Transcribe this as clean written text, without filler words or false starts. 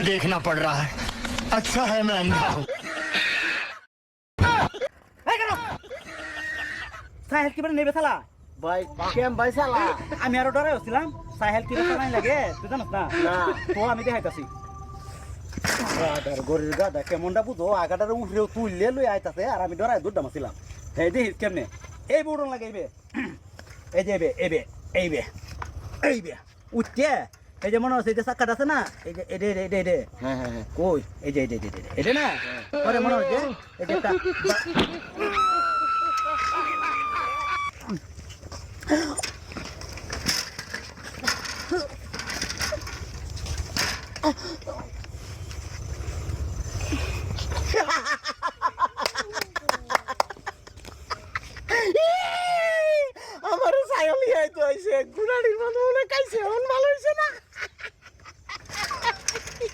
देखना पड़ रहा है अच्छा है मैं अंधा हूँ সাহেল কি নেবে শালা ভাই কেম ভাই শালা আমি আরো ডরে হচ্ছিলাম সাহেল কি নাই লাগে তুই জানিস না না তো আমি দেখাইতাছি গাদার গরির গাদা কেমনটা বুঝো আগাটার উঠলেও তুললে লই আইতাছে আর আমি ডরাই দুধ দামাছিলাম এই দেখিস কেমনে এই বুড়ন লাগে এই যে এইবে উঠতে এই যে মনে হচ্ছে এই যে চাক্কাটা আছে না এই যে এডে হ্যাঁ হ্যাঁ হ্যাঁ কই এই যে এডে না পরে মনে হচ্ছে এই যে একটা আমার ছাগল আইতো আইছে গুড়ার